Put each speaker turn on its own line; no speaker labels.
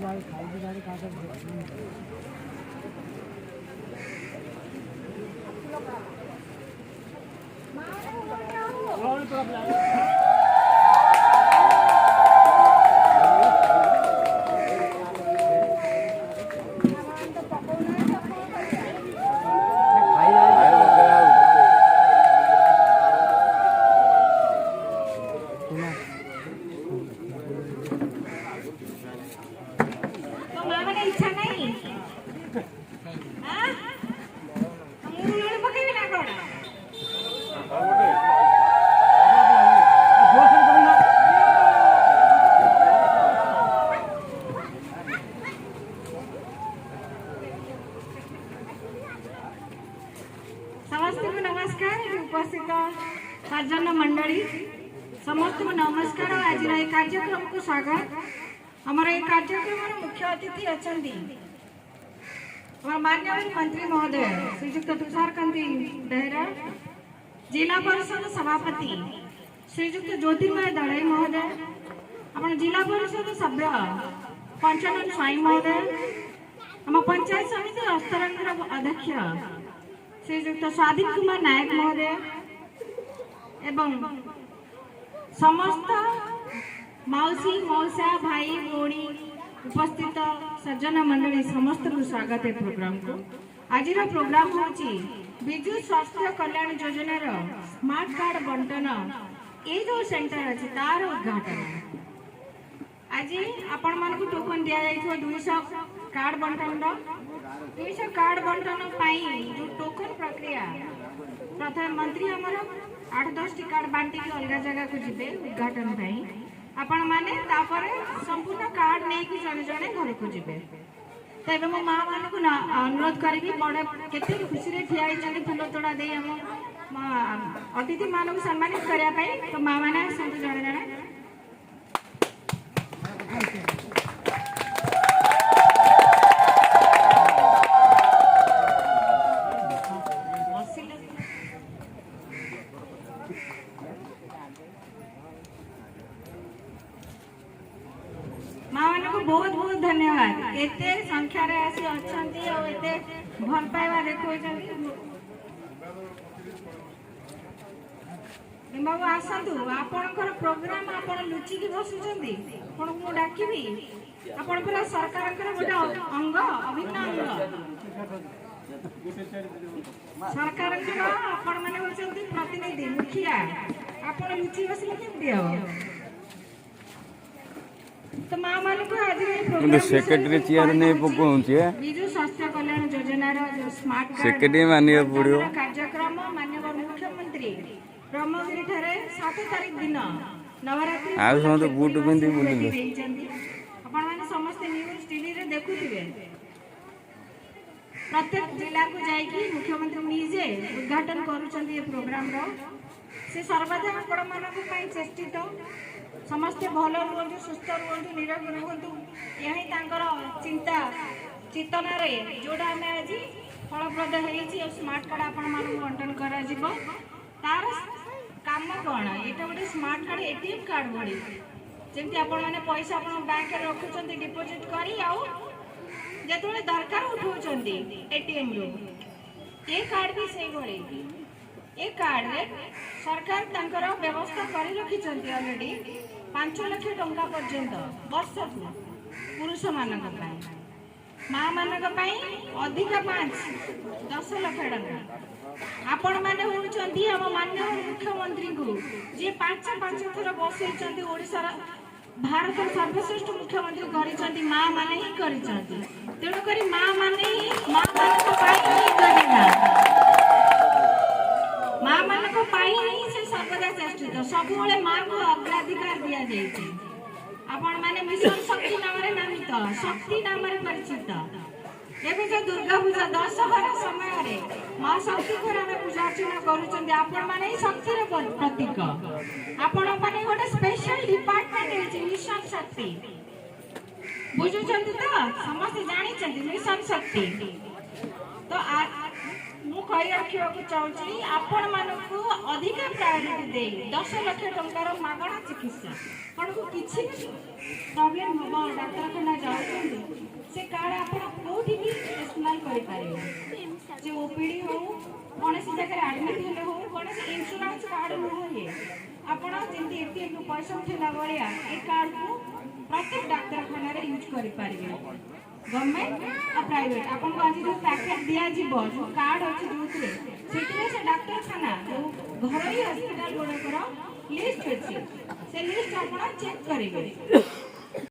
समस्त को नमस्कार। उपस्थित सज्जन मंडली समस्त को नमस्कार। आज कार्यक्रम को स्वागत। हमारा ये कार्यक्रम मुख्य अतिथि अच्छा माननीय मंत्री महोदय श्रीजुक्त तुषारकांति बेहरा, जिला परिषद सभापति श्रीजुक्त ज्योतिर्मय दड़ई महोदय, अपना जिला परिषद सभ्य पंचानन स्वाई महोदय, आम पंचायत समिति अस्तरंगर अध्यक्ष श्रीजुक्त स्वाधीन कुमार नायक महोदय एवं समस्त मौसी मौसा भाई भौणी उपस्थित सज्जन मंडली समस्त को स्वागत है प्रोग्राम को। आज प्रोग्राम होची विजु स्वास्थ्य कल्याण योजना स्मार्ट कार्ड बंटन ये जो सेंटर अच्छी तार उद्घाटन आज आपण मान को टोकन दिया 200 कार्ड बंटन 200 कार्ड बंटन जो टोकन प्रक्रिया प्रधानमंत्री आमर 8-10 कार्ड बांटी अलग जगह को जीवे उद्घाटन आपण माने संपूर्ण कार्ड नहीं कि जड़े जड़े घर को जीवे। तो मो माँ मान को अनुरोध करी बड़े केते खुशी रे ठिया फूल तोड़ा दे अतिथि मान को सम्मानित करने तो माँ मैंने जड़े जड़े बहुत बहुत धन्यवाद। एते संख्या रे आसी अछंती और एते भल पाइबा देखो बाबू आसतु आपणकर प्रोग्राम आपण लुचि की बसुचंदी आपण को डाकिबी आपण पूरा सरकार गोटे अंग अभिन्न अंग सरकार आपण माने होचंती प्रतिनिधि मुखिया आपण लुचि बसले केमती हो तो मां मान को आज प्रोग्राम
सेक्रेटरी चेयर नहीं पकोंचे
विजु स्वास्थ्य कल्याण योजना रो जो स्मार्ट कार्ड
सेक्रेटरी मानियो पड़ियो
कार्यक्रम माननीय मुख्यमंत्री ब्रह्मगिरी ठारे 7 तारीख दिन नवरात्रि
आ सब बूट पिंदी बुलिले
आपण माने समस्त न्यूज टीवी रे देखुथिबे प्रत्येक जिला को जाई कि मुख्यमंत्री निजे उद्घाटन करूचंदी ये प्रोग्राम रो से सर्वदा आपण मानक पई चेष्टित समस्ते भल रुहतु सुस्थ रुहतु निरोग रुहतु यही तांकर चिंता चेतन जोड़ा आम आज फलप्रद हो स्मार्ट कार्ड आपण मानक बंटन कर तार काम कौन ये गोटे स्मार्ट कार्ड एटीएम कार्ड भरी जमी आपण मैंने पैसा आप बैंक रखुंट डिपोजिट करी जो दरकार उठाऊँ एटीएम रू ये कार्ड भी से भरी ये कार्ड रे सरकार तांकर व्यवस्था कर रखी ऑलरेडी 5 लाख टंका पर्यंत वर्ष को पुरुष मानक माँ मानक अधिक 5-10 लाख टंका आपण मैंने होती आम माननीय मुख्यमंत्री को जी 5 थर बसई ओडिशार भारत सर्वश्रेष्ठ मुख्यमंत्री कर माँ माने ही कर तेणुक माँ माने माँ मानक माँ मानक से सर्वदा चेष्टित सब माँ को अग्राधिकार दि जाए आपण मैंने मिशन शक्ति नाम नामित शक्ति नाम परिचित एवं जो दुर्गा पूजा दशहरा समय माँ शक्ति को आम पूजा अर्चना कर शक्तिर प्रतीक आपण मैंने गोटे स्पेशल डिपार्टमेंट मिशन शक्ति बुझुं तो समस्त जानी मिशन शक्ति तो मु कही रखा चाहूँगी आपण मानक अधिक प्रायोरिटी दे 10 लाख टंकार मागणा चिकित्सा आपको किसी प्रॉब्लम हम डाक्तखाना जाऊँ କରିପାରିବେ ଯେ ଓପିଡି ହଉ କୌଣସି ଜାଗାରେ ଆଡମିଟ୍ ହେଲେ ହଉ କୌଣସି ଇନ୍ସୁରାନ୍ସ କାର୍ଡ ନୁହଁ ଇଏ ଆପଣ ଯେମିତି ଏଟିଏମ୍ ରୁ ପଇସା ଉଠେଇଲା ଭଳିଆ ଏ କାର୍ଡକୁ ପ୍ରତ୍ୟେକ ଡାକ୍ତରଖାନାରେ ୟୁଜ୍ କରିପାରିବେ गवर्नमेंट और प्राइवेट आपन को आज जो पैकेट दिया जीवो जो कार्ड अछि जोथरे सेटिरे से डाक्तरखाना जो घरोई हॉस्पिटल गुडकर लिस्ट अछि से लिस्ट आपण चेक करिवे